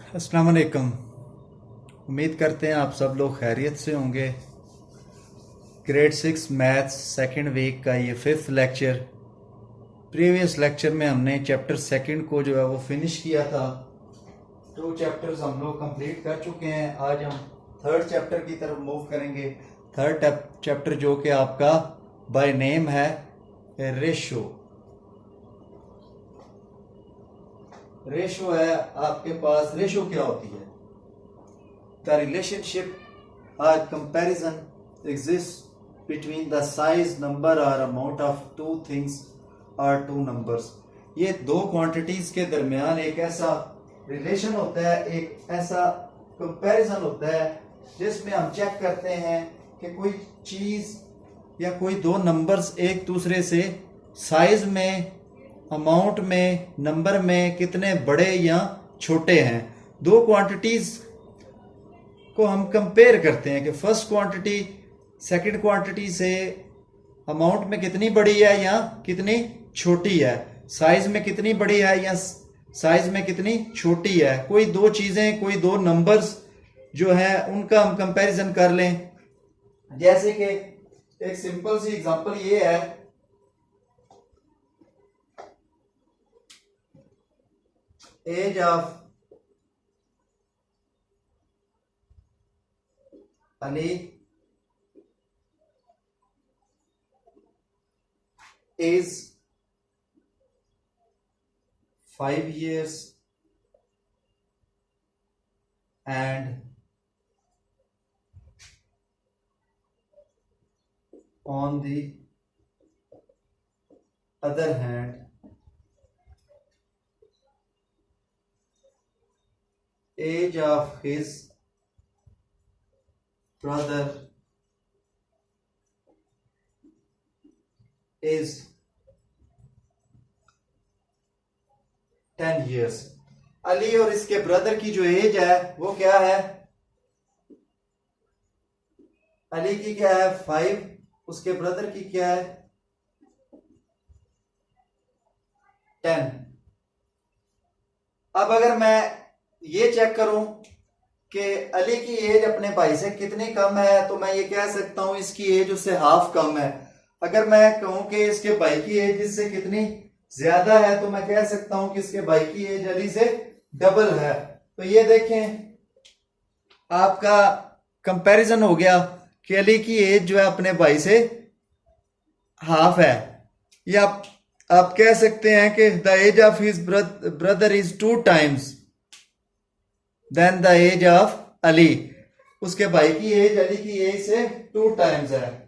अस्सलाम वालेकुम। उम्मीद करते हैं आप सब लोग खैरियत से होंगे। ग्रेड 6 मैथ्स सेकंड वीक का ये फिफ्थ लेक्चर। प्रीवियस लेक्चर में हमने चैप्टर सेकंड को जो है वो फिनिश किया था। 2 चैप्टर्स हम लोग कंप्लीट कर चुके हैं। आज हम थर्ड चैप्टर की तरफ मूव करेंगे। थर्ड चैप्टर जो कि आपका बाय नेम है रेशो। रेशो है आपके पास। रेशो क्या होती है? The relationship or comparison exists between the size, number or amount of two things or two numbers. ये दो क्वांटिटीज के दरमियान एक ऐसा रिलेशन होता है, एक ऐसा कंपैरिजन होता है जिसमें हम चेक करते हैं कि कोई चीज या कोई दो नंबर्स एक दूसरे से साइज में, अमाउंट में, नंबर में कितने बड़े या छोटे हैं। दो क्वांटिटीज को हम कंपेयर करते हैं कि फर्स्ट क्वांटिटी सेकंड क्वांटिटी से अमाउंट में कितनी बड़ी है या कितनी छोटी है, साइज में कितनी बड़ी है या साइज में कितनी छोटी है। कोई दो चीजें, कोई दो नंबर्स जो है उनका हम कंपैरिजन कर लें। जैसे कि एक सिंपल सी एग्जांपल ये है, age of Ali is 5 years and on the other hand age of his brother is 10 years। Ali और इसके ब्रदर की जो एज है वो क्या है? अली की क्या है? 5। उसके ब्रदर की क्या है? 10। अब अगर मैं ये चेक करूं कि अली की एज अपने भाई से कितनी कम है तो मैं ये कह सकता हूं इसकी एज उससे हाफ कम है। अगर मैं कहूं कि इसके भाई की एज इससे कितनी ज्यादा है तो मैं कह सकता हूं कि इसके भाई की एज अली से डबल है। तो ये देखें आपका कंपैरिजन हो गया कि अली की एज जो है अपने भाई से हाफ है। या आप कह सकते हैं कि the age of his brother is 2 times than the age of Ali. उसके भाई की एज अली की एज से 2 times है।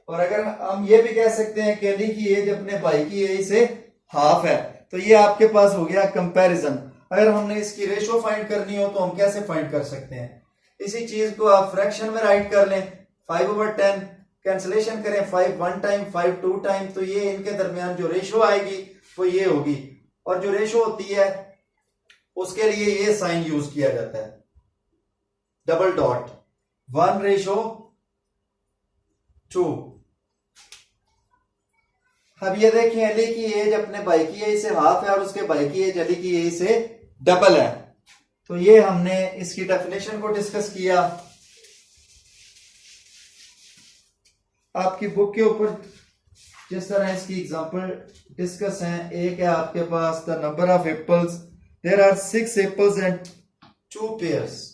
और अगर हम ये भी कह सकते हैं कि अली की एज अपने भाई की एज से हाफ है। तो ये आपके पास हो गया कंपैरिजन। अगर हमने इसकी रेशो फाइंड करनी हो तो हम कैसे फाइंड कर सकते हैं? इसी चीज को आप फ्रैक्शन में राइट कर लें। 5/10 कैंसिलेशन करें, 5 1 टाइम, 5 2 टाइम, तो ये इनके दरमियान जो रेशो आएगी वो ये होगी। और जो रेशो होती है उसके लिए ये साइन यूज किया जाता है, डबल डॉट, 1:2। अब ये देखिए अली की एज अपने भाई की एज से हाफ है और उसके भाई की एज अली की एज से डबल है। तो ये हमने इसकी डेफिनेशन को डिस्कस किया। आपकी बुक के ऊपर जिस तरह इसकी एग्जांपल डिस्कस हैं, एक है आपके पास the number of apples, there are 6 apples and 2 pears.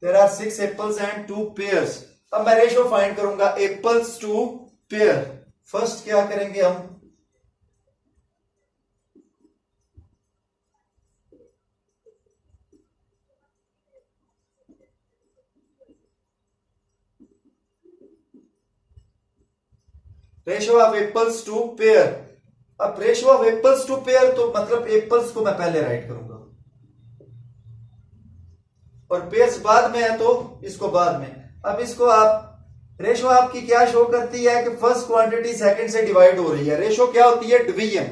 There are 6 apples and 2 pears। अब मैं रेशो फाइंड करूंगा एप्पल्स टू पेयर। फर्स्ट क्या करेंगे हम? Ratio of apples to pear. अब ratio of apples to pear तो मतलब एप्पल्स को मैं पहले राइट करूंगा और पेयर्स बाद में है तो इसको बाद में। अब इसको आप रेशो आपकी क्या शो करती है कि फर्स्ट क्वांटिटी सेकंड से डिवाइड हो रही है। रेशो क्या होती है? डिवीजन।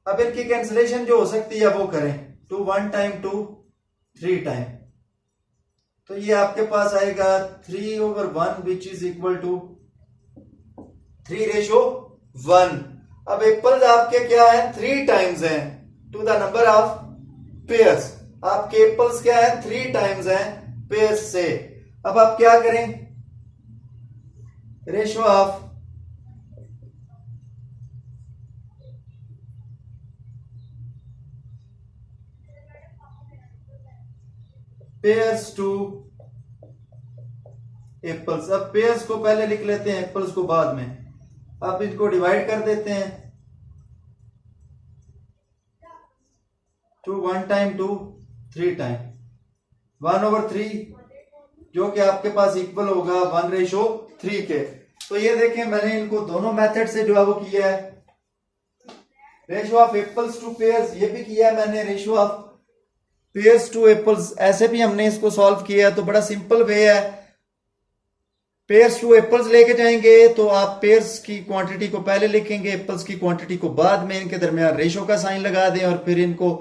अब इनकी कैंसिलेशन जो हो सकती है वो करें, 2 1 टाइम 2 3 टाइम। तो ये आपके पास आएगा 3/1 विच इज इक्वल टू 3:1। अब एप्पल्स आपके क्या है, 3 टाइम्स हैं to the number of pears. आपके एप्पल्स क्या है, 3 टाइम्स हैं पेयर्स से। अब आप क्या करें, ratio of pears to apples. अब पेयर्स को पहले लिख लेते हैं, एप्पल्स को बाद में। अब इनको डिवाइड कर देते हैं, 2 1 टाइम 2 3 टाइम 1/3, जो कि आपके पास इक्वल होगा 1:3 के। तो ये देखें, मैंने इनको दोनों मेथड से जो है वो किया है। Ratio of apples to pears ये भी किया है मैंने, ratio of pears to apples ऐसे भी हमने इसको सॉल्व किया है। तो बड़ा सिंपल वे है, पेयर्स टू एप्पल्स लेके जाएंगे तो आप पेयर्स की क्वांटिटी को पहले लिखेंगे, एप्पल्स की क्वांटिटी को बाद में, इनके दरमियान रेशो का साइन लगा दें और फिर इनको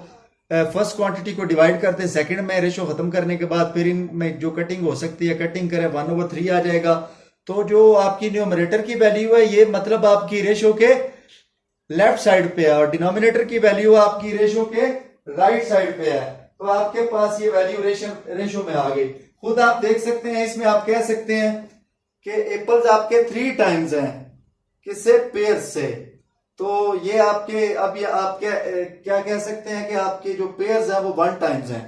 फर्स्ट क्वांटिटी को डिवाइड करते हैं सेकंड में, रेशो खत्म करने के बाद फिर इनमें जो कटिंग हो सकती है कटिंग करें, 1/3 आ जाएगा। तो जो आपकी न्यूमरेटर की वैल्यू है ये मतलब आपकी रेशो के लेफ्ट साइड पे है और डिनोमिनेटर की वैल्यू आपकी रेशो के राइट साइड पे है। तो आपके पास ये वैल्यू रेशो में आ गई। खुद आप देख सकते हैं, इसमें आप कह सकते हैं कि एप्पल्स आपके 3 टाइम्स हैं किससे, पेयर्स से। तो ये आपके, अब ये आप क्या कह सकते हैं कि आपके जो पेयर्स हैं वो 1 टाइम्स हैं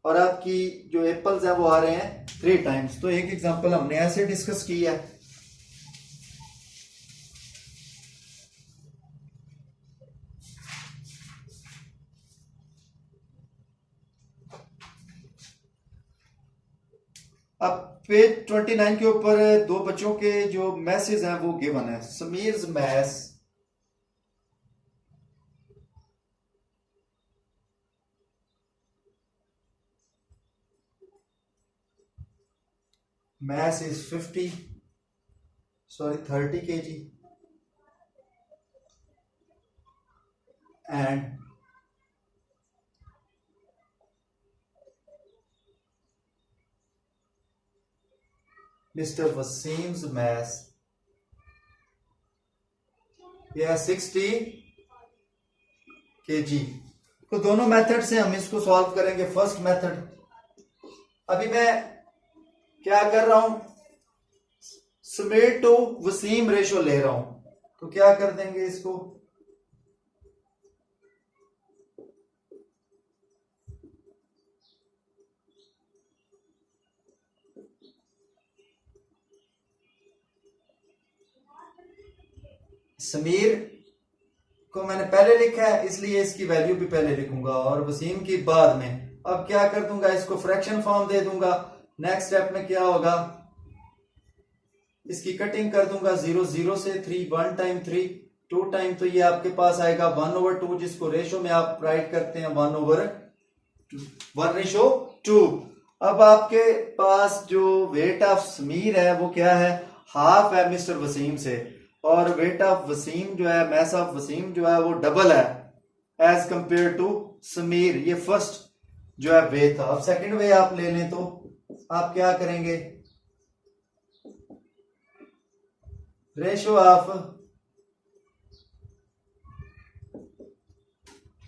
और आपकी जो एप्पल्स हैं वो आ रहे हैं 3 टाइम्स। तो एक एग्जांपल हमने ऐसे डिस्कस की है। अब पेज 29 के ऊपर 2 बच्चों के जो मैसेज हैं वो गिवन है। Sameers mass is 30 kg and Mr. Wasim's mass यह 60 kg। तो दोनों मेथड से हम इसको सॉल्व करेंगे। फर्स्ट मेथड, अभी मैं क्या कर रहा हूं, समीर टू वसीम रेशो ले रहा हूं। तो क्या कर देंगे इसको, समीर को मैंने पहले लिखा है इसलिए इसकी वैल्यू भी पहले लिखूंगा और वसीम की बाद में। अब क्या कर दूंगा, इसको फ्रैक्शन फॉर्म दे दूंगा। नेक्स्ट स्टेप में क्या होगा, इसकी कटिंग कर दूंगा 0 0 से 3, 1 टाइम 3 2 टाइम। तो ये आपके पास आएगा 1/2, जिसको रेशो में आप राइट करते हैं 1/2। अब आपके पास जो वेट ऑफ समीर है वो क्या है, हाफ है मिस्टर वसीम से, और वेट ऑफ वसीम जो है, मैस ऑफ वसीम जो है वो डबल है एज कंपेयर टू समीर। ये फर्स्ट जो है वे था। अब सेकंड वे आप ले लें तो आप क्या करेंगे, ratio of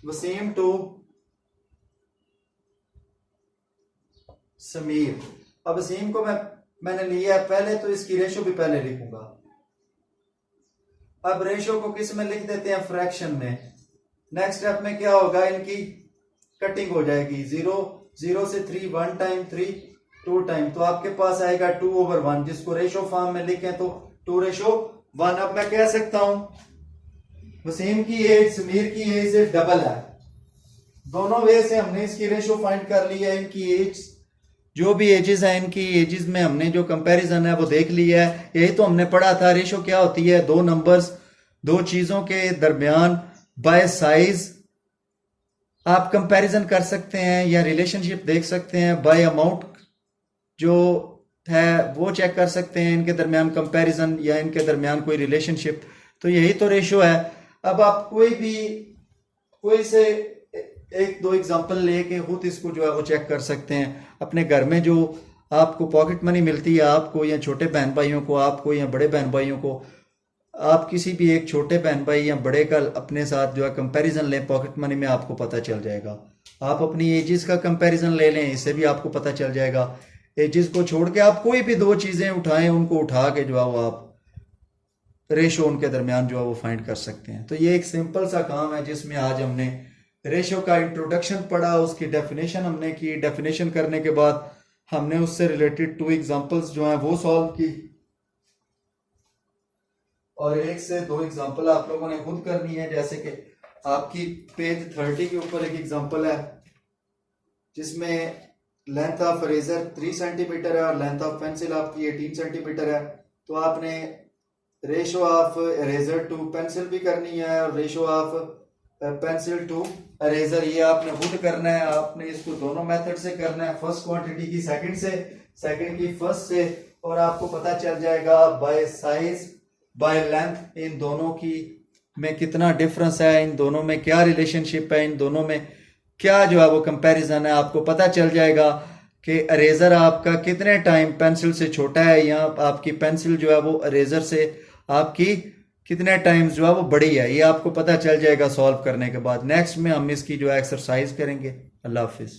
Wasim to Sameer. अब वसीम को मैंने लिया है पहले, तो इसकी रेशो भी पहले लिखूंगा। अब रेशो को किस में लिख देते हैं, फ्रैक्शन में। नेक्स्ट स्टेप में क्या होगा, इनकी कटिंग हो जाएगी 0 0 से 3, 1 टाइम 3 2 टाइम। तो आपके पास आएगा 2/1, जिसको रेशो फॉर्म में लिखें तो 2:1। अब मैं कह सकता हूं वसीम की एज समीर की एज से डबल है। दोनों वे से हमने इसकी रेशो फाइंड कर ली है। इनकी एज, जो भी एजेस है, इनकी एजेस में हमने जो कंपैरिजन है वो देख लिया है। यही तो हमने पढ़ा था, रेशो क्या होती है, 2 नंबर्स, 2 चीजों के दरमियान बाय साइज आप कंपैरिजन कर सकते हैं या रिलेशनशिप देख सकते हैं। बाय अमाउंट जो है वो चेक कर सकते हैं, इनके दरमियान कंपैरिजन या इनके दरमियान कोई रिलेशनशिप। तो यही तो रेशो है। अब आप कोई से 1-2 एग्जांपल लेके खुद इसको जो है वो चेक कर सकते हैं। अपने घर में जो आपको पॉकेट मनी मिलती है, आपको या छोटे बहन भाइयों को, आपको या बड़े बहन भाइयों को, आप किसी भी एक छोटे बहन भाई या बड़े का अपने साथ जो है कंपैरिजन लें पॉकेट मनी में, आपको पता चल जाएगा। आप अपनी एजिस का कंपैरिजन ले लें, इससे भी आपको पता चल जाएगा। एजिस को छोड़ के आप कोई भी दो चीज़ें उठाएं, उनको उठा के जो है वो आप रेशो उनके दरमियान जो है वो फाइंड कर सकते हैं। तो ये एक सिंपल सा काम है जिसमें आज हमने रेशो का इंट्रोडक्शन पढ़ा, उसकी डेफिनेशन हमने की, डेफिनेशन करने के बाद हमने उससे रिलेटेड 2 एग्जांपल्स जो हैं वो सॉल्व की, और 1 से 2 एग्जांपल आप लोगों ने खुद करनी है। जैसे कि आपकी पेज 30 के ऊपर एक एग्जांपल है जिसमें लेंथ ऑफ इरेजर 3 सेंटीमीटर है और लेंथ ऑफ पेंसिल आपकी 18 सेंटीमीटर है। तो आपने ratio of eraser to pencil भी करनी है और ratio of pencil to eraser, ये आपने खुद करना है। आपने इसको दोनों मेथड से करना है, फर्स्ट क्वांटिटी की सेकंड से, सेकंड की फर्स्ट से, और आपको पता चल जाएगा bye size by length in दोनों की में कितना डिफरेंस है, इन दोनों में क्या रिलेशनशिप है, इन दोनों में क्या जो है वो कंपैरिजन है। आपको पता चल जाएगा कि इरेजर आपका कितने टाइम पेंसिल से छोटा है, या आपकी पेंसिल जो है वो इरेजर से आपकी कितने टाइम्स जो है वो बड़ी है। ये आपको पता चल जाएगा सॉल्व करने के बाद। नेक्स्ट में हम इसकी जो है एक्सरसाइज करेंगे। अल्लाह हाफिज़।